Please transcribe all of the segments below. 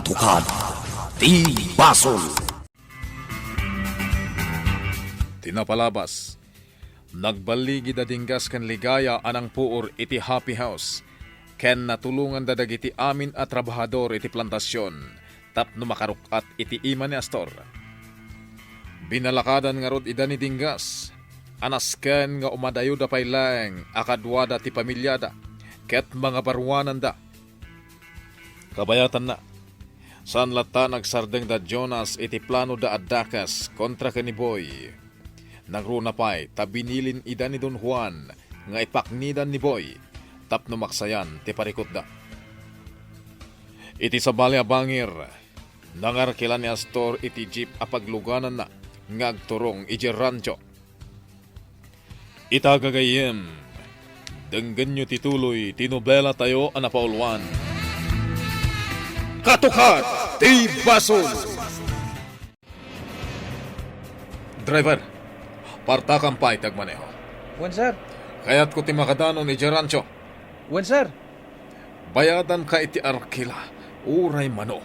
Katukad ti Basol. Tinapalabas. Nagbaligi da dinggas kan ligaya anang puor iti Happy House. Ken natulungan da dagiti amin at trabahador iti plantasyon. Tapno makarukat iti ima ni Astor. Binalakadan nga rod ida ni dinggas. Anasken nga umadayo da paylang akadwada ti pamilyada. Ket mga barwanan da. Kabayatan na. San lata nagsardeng da Jonas iti plano da Adakas kontra kani Boy. Nagruna pa'y tabinilin ida ni Don Juan nga ipaknidan ni Boy tapno maksayan ti parikot da. Iti sabali abangir nangarkilan ni Astor iti jeep apagluganan na ngagturong iti rancho. Itagagayem denggen nyo tituloy tinobela tayo anapaulwan. Katukad ti Basol. Driver, parta kampay tagmaneho. Wan, sir. Kaya't ko ti makadano ni Gerancho. Wan, sir. Bayadan ka iti arkila, uray mano.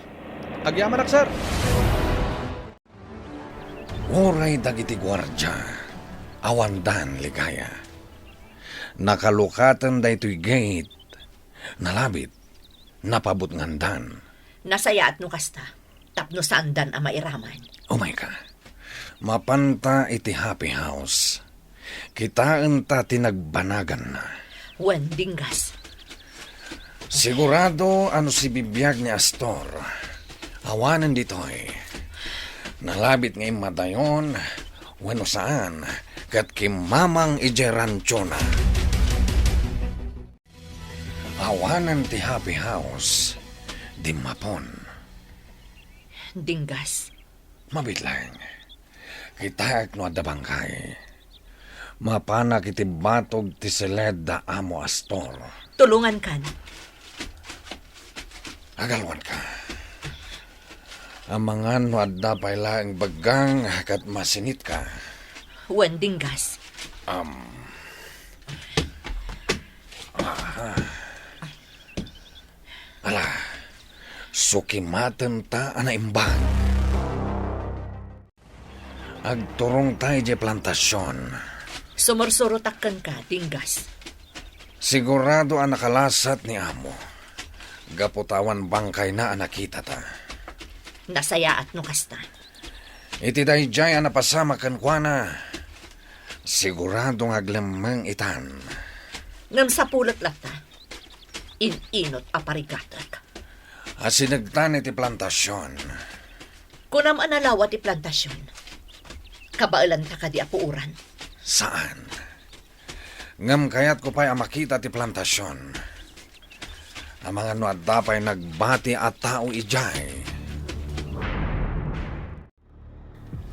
Agyamanak, sir. Uray dagiti gwardya, awandan ligaya. Nakalukatan da ito'y gate, nalabit, napabot ngandan. Nasayaat no kasta, tapno saandan ang mairaman. Oh my God. Mapanta iti Happy House. Kitaan ta tinagbanagan na. Wen dinggas. Sigurado ano si bibiyag ni Astor. Awanan dito'y. Nalabit ngayong madayon, wano saan, kat kimamang ijerancho na. Awanan ti Happy House, di mapon. Dinggas. Mabitlang. Kitayak no adda bangkay. Mapanak iti batog ti seled da amo Astor. Tulungan kan. Agalwan ka. Amangan no adda pailaang bagang kat masinit ka. Wen dinggas. Ala, sukimatan ta anaimbang. Agturong tayo di plantasyon. Sumursurutakkan ka, dinggas. Sigurado ang nakalasat ni amo. Gaputawan bangkay na nakita ta. Nasayaat no kasta. Iti dayjay ang napasama kan kuana. Sigurado ng aglamang itan. Ngam sa pulot lata. Inot aparigatak. Asinagtan iti plantasyon. Kunam analawa ti plantasyon. Kabailan ta ka di apuuran. Saan? Ngam kayat ko pa'y makita ti plantasyon. Ang mga nuadda pa'y nagbati at tao ijay.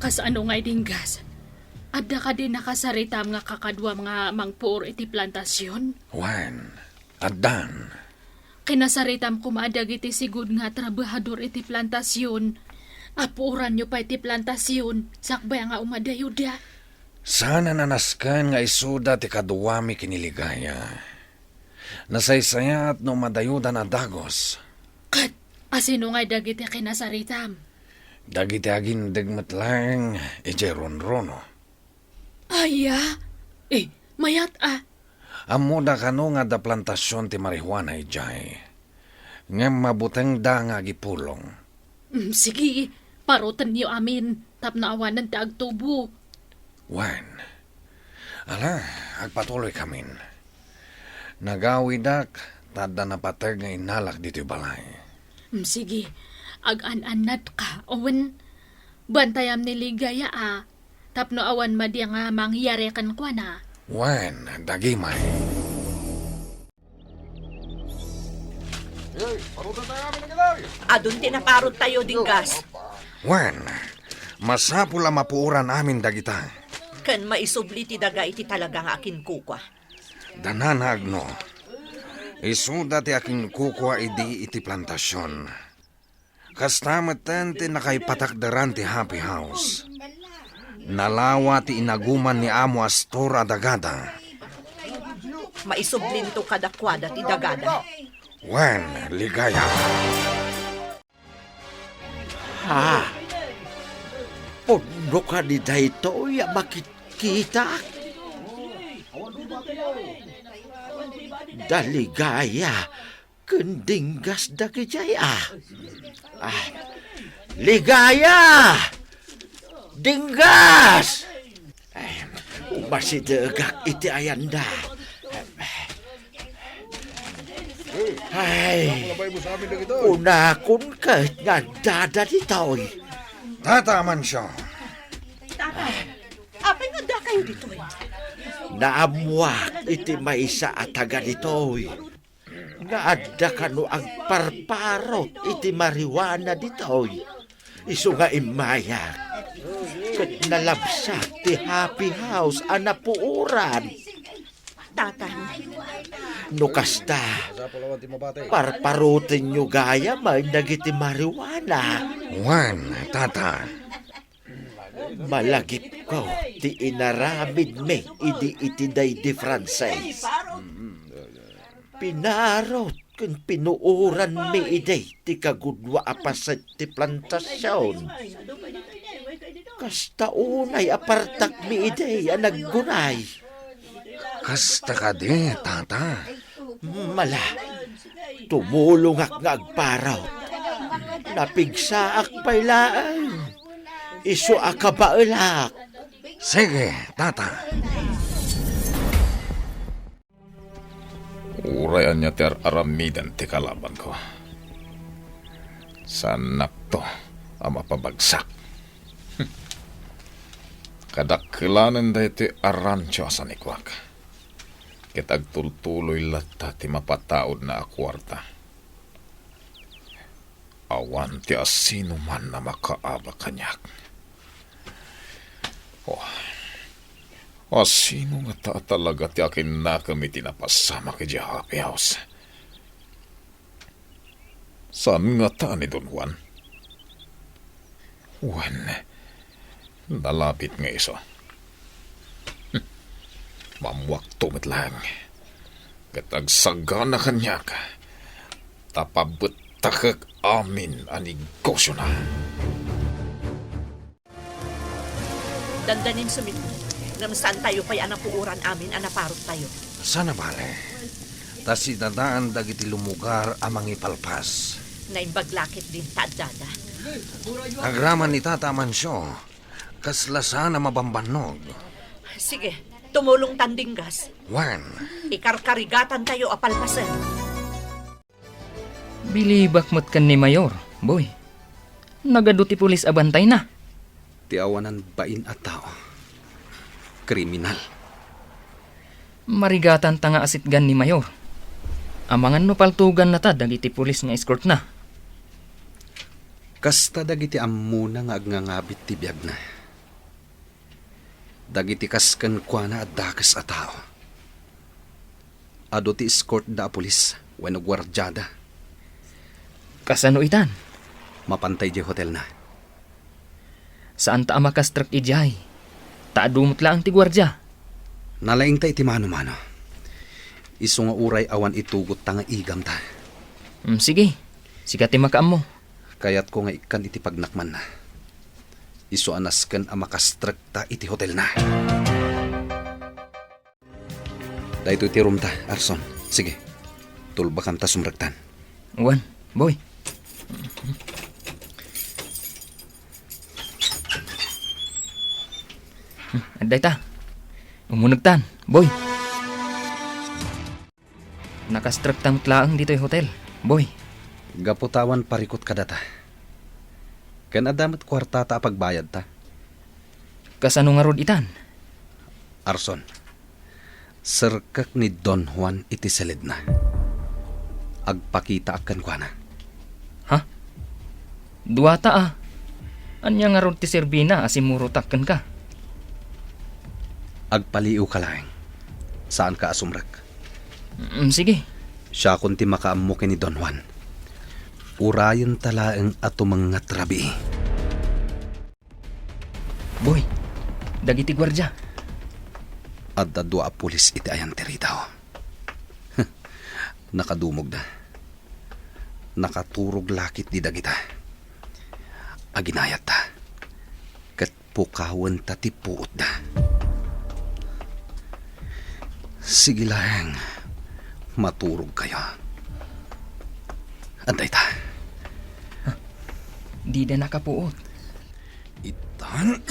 Kasano nga'y dinggas? Adda ka din nakasaritam nga kakadwa mga mangpuor iti plantasyon? Wan, adan. Kinasaritam kumadag iti sigud nga trabahador iti plantasyon. Apuran nyo pa iti plantasyon, sakbay nga umadayuda. Sana nanaskan nga isuda ti kaduwami kiniligaya. Nasaysaya at no madayuda na dagos. Kat, asino nga'y dagiti kinasaritam? Dagiti agindag matlang, ronrono. Aya, mayat Amuda kano nga da plantasyon ti marihuana ijay. Ngam mabuteng da nga gipulong. Sige, parutan niyo amin, tapno awanan ta agtubo. Wan, ala, agpatuloy kamin. Nagawidak, tada napatag nga inalak dito'y balay. Sige, ag-an-anat ka, owen. Bantayam ni ligaya tapno awan madya nga mangyari kan kwa na. Wan, dagimay. Adun tinaparot tayo, dinggas. Wan, masapula mapuuran amin dagita. Kan maisubli ti daga iti talagang akin kukwa. Dananag no. Isuda ti aking kukwa idi iti plantasyon. Kastamatan ti nakaipatakdaran ti Happy House. Nalawa ti inaguman ni Amo Astor adagada. Maisublin to kadakwada ti dagada. Wen, ligaya. Ha? Pundo ka di dayto ya bakit kita? Daligaya kendinggas dagijaya. Ligaya! Dinggas! Masih degak iti ayanda. Ay, unakun ka nagdada ditoy. Tata Mansyo, Tatay, apay nga da kayo dito eh. Naamwak iti maysa at taga ditoy. Naadda kano ang parparot iti mariwana ditoy. Isu nga imayak. Kat nalabsak ti happy house anapuuran. Tatay, No kasta, parparutin nyo gaya may nagiti mariwana. Juan, tata. Malagip ko, ti inaramid me, idi itiday di Frances. Pinarot, kung pinuuran me iday, ti kagudwa apaset ti plantasyon. Kasta unay apartak mi iday, ang naggunay. Kasta ka di, tata. Mala, tumulong ak nga agparaw. Napigsaak pailaan. Isu akabaelak. Sige, tata. Urayan niya ter aramidan ti kalaban ko. Sanak to ang mapabagsak. Kadakilanan da iti arancho sa nikwak. Kitag tultuloy lata ti mapataod na akwarta. Awan ti asino man na makaaba kanyak. Asino nga ta talaga ti akin na kami tinapasama kay Happy House. Saan nga ta ni Don Juan? Nalapit nga iso. Mamwak tumit lang. Katag sagana kanya ka. Tapabutakak amin anigosyo na. dandanin sumit. Ngam saan tayo pa'y anapuuran amin, anaparot tayo. Sana bale. Tas idadaan dagiti lumugar amang ipalpas. Naimbaglakit din taadada. Agraman ni Tata Mansyo, kaslasan na mabambanog. Sige, tumulong tandinggas. Juan, Ikarkarigatan tayo apalpasan. Bilibak mo't kan ni Mayor, boy. Nagaduti pulis abantay na. Ti awanan bain at tao. Kriminal. Marigatan ta nga asitgan ni Mayor. Amangan no paltugan na ta dagiti pulis nga escort na. Kasta dagiti ammuna nga agnangabit ti biyag na. Dagiti kasken kuana at dakas a tao. Ado ti escort da pulis wenno gwardyada. Kasano itan? Mapantay di hotel na. Saan ta amakastrak ijay? Taadumot lang ti gwardya. Nalaing ta iti mano-mano. Isu nga uray awan itugot ta nga igam ta. Sige, sigati makaam mo. Kayat ko nga ikan iti pagnakman na. Isu anasken a makastrak ta iti hotel na. Dahito iti room ta, Arson. Sige, tulbakam ta sumrektan. Juan, boy. Aday ta. Umunagtan, boy. Nakastrak tam tlaang dito'y hotel, boy. Gaputawan parikot ka data. Kan adamat kwarta ta pagbayad ta. Kasano nga rod itan? Arson, serkak ni Don Juan iti selid na. Agpakita akan kwa na. Ha? Duwata ah. Anya nga rod ti Serbina asimurotakken ka. Agpaliw ka lang. Saan ka asumrak? Sige. Siya kunti makaammo ni Don Juan. Urayan talaang ato mga trabi. Boy, dagiti gwardya. At dadwa a pulis iti ayan teritaw. Nakadumog na. Nakaturog lakit di dagita. aginayat ta. Kat pukawan ta ti puot da. Sige lang, maturog kayo. Antay ta. Di na nakapuot. Itan.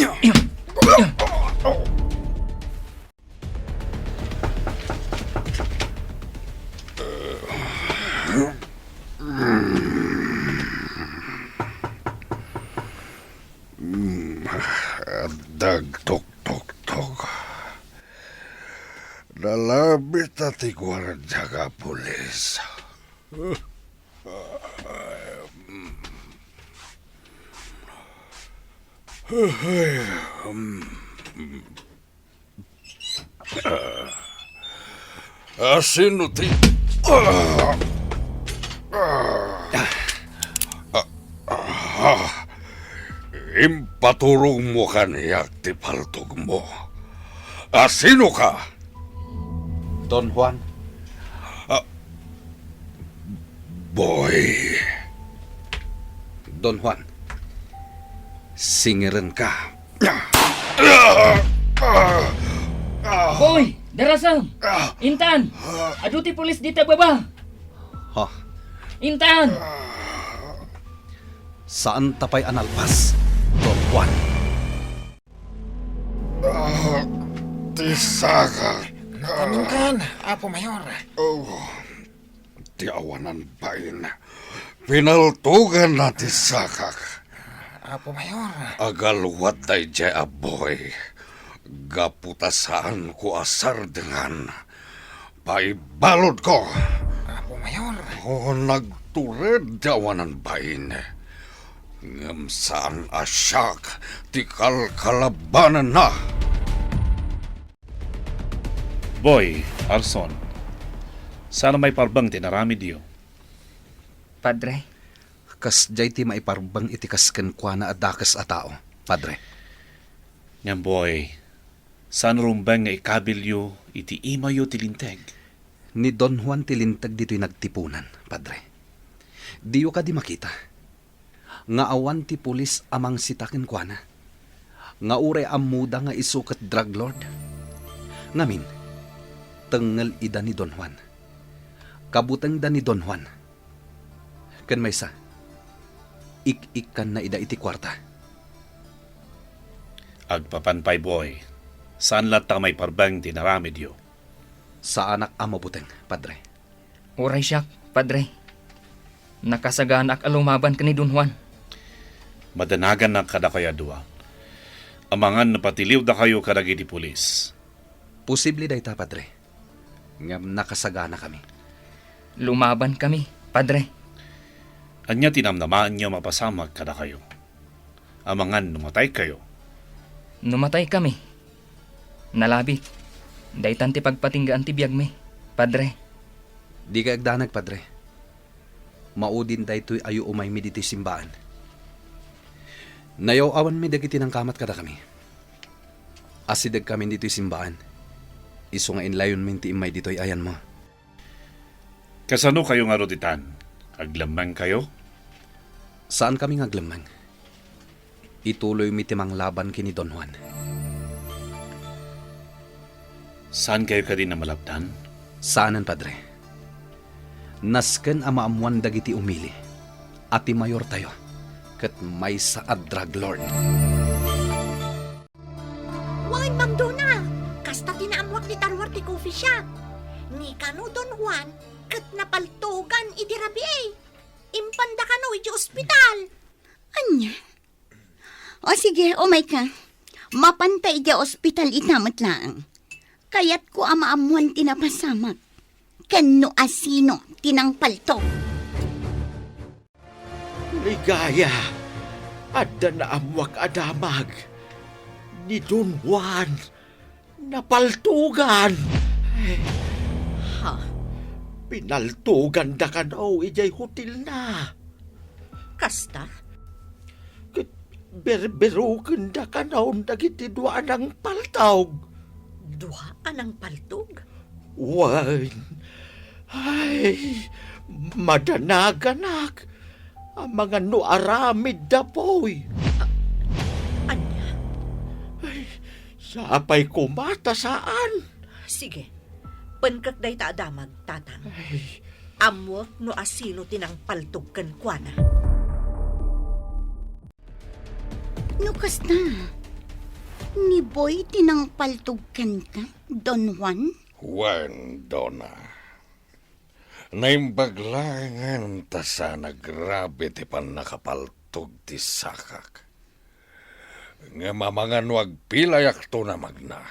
Dagtok-tok-tok. Nalabit na ti gwardya ka pulis. Sino ti... Impaturong mo kaniyak ti paltog mo. Sino ka? Don Juan. Boy. Don Juan. Singiran ka. Boy! Darasam! Intan! Aduti pulis dito baba! Ha? Intan! Saan tapay analpas? Don Juan. Tisaka. Kaningkan, Apo Mayor. Ti awanan bain. Pinaltugan na tisakak. Apo Mayor. Agalwat day jaya boy. Gaputasaan ko asar dengan. Paibalod ko. Apo Mayor. O nagtured awanan bain. Ngam saan asyak ti kalkalabanan na. Boy, Arson, sana may parbang tinarami diyo. Padre, Kas jay ti maiparbang itikas ken kwa na adakas a tao, Padre. Ngam boy, sana rumbang nga ikabilyo iti imayo tilinteg. Ni Don Juan tilintag dito'y nagtipunan, Padre. Diyo ka di makita. Nga awan ti pulis amang sitaken kwa na. Nga ure amuda nga isukat drug lord. Ngamin, tengal ida ni Don Juan. Kabutang da ni Don Juan. Ken may sa, ik-ikan na ida iti kwarta. Agpapanpay boy, saan lata may parbang tinarami diyo. Sa anak amabuteng, Padre. oray siya, Padre. Nakasagaan ak alumaban ka ni Don Juan. Madanagan na kada kaya dua. Amangan napatiliw da kayo kadagi di pulis. Posible dayta, Padre. Ngam nakasagana kami. Lumaban kami, Padre. Anya tinamnamaan niyo mapasamag kada kayo. Amangan numatay kayo. Numatay kami. Nalabit. Daytan ti pagpatinggaan ti biyag mi, Padre. Di ka agdanag, Padre. Maudin daytoy ayo umay mi dito'y simbaan. Nayaw awan mi dagiti ng kamat kada kami. Asidag kami dito'y simbaan. Iso nga inlayon min ti imay dito'y ayan mo. Kasano kayo nga roditan? Aglamang kayo? Saan kami ngaglamang? Ituloy mi timang laban kini Don Juan. Saan kayo ka din na malabdan? Saanan, Padre? Nasken amaamuan dagiti umili. Ati mayor tayo. Kat may sa drug lord. Wan, Mang Dona! Kasta tinaamwak ni Tarwar ti coffee shop. Ni kano Don Juan, kat napaltugan iti rabi eh. Impanda kano iti ospital. Anya? O sige, umay ka. Mapantay di ospital itamat lang. Kaya't ko amaamuan tinapasamak. Kano asino tinang palto. Ligaya, ada na amwak adamag. Ni Don Juan, napaltugan. Ha? Pinaltugan da ka daw ijay hotel na. Kasta? Berberuken da ka daw dagiti duan ang paltawg. Duha anang paltog? Wan, ay, madanaganak. ang mga nuaramid da poy. Anya? Sapay kumata saan? Sige. Pankakday ta adamag, tatang. Amwak no asino tinang paltog kan kuana. Nukas na. Ni Boy tinang paltugkan ka, Don Juan? Juan, Donna. Naimbaglangan ta sana grabe ti pan nakapaltog ti sakak. Nga mamangan wag pilayak to na magna.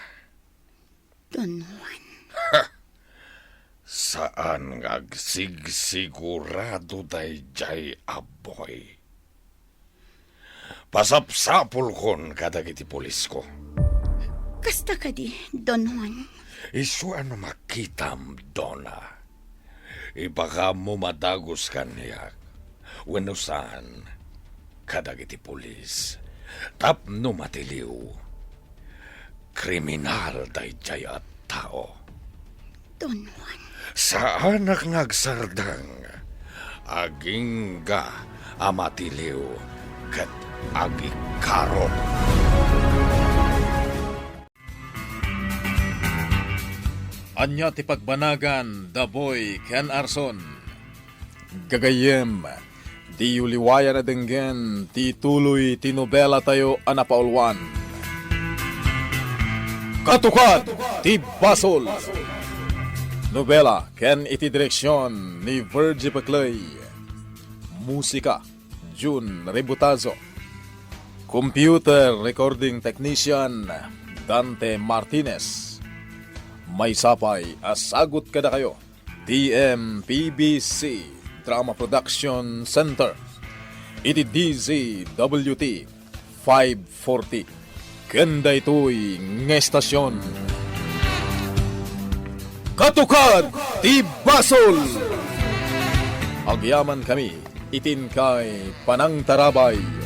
Don Juan. Saan ngagsigsigurado day jay aboy. Pasapsapul kon kadagiti pulis ko. Kasta ka di, Don Juan. Isu ano makitam, Donna. Ibaka mo madagos kaniyak. Wano saan kadagiti pulis. Tapno matiliw. Kriminal day jay at tao. Don Juan. Saan ngagsardang aging ga amatiliw kat agikaro. Anya ti pagbanagan, Daboy, Ken Arson. Gagayem, di uliwaya na denggen, ti tuloy ti nobela tayo anapaulwan. Katukat, ti Basol. Nobela, ken iti direksyon ni Virgie Paclay. Musika, June Rebutazo. Computer Recording Technician, Dante Martinez. May sapay, asagot kada kayo. TMPBC Drama Production Center. Iti DZWT 540. Kanda ito'y ngestasyon. Katukad ti Basol! Agyaman kami, itin kay Panang Tarabay.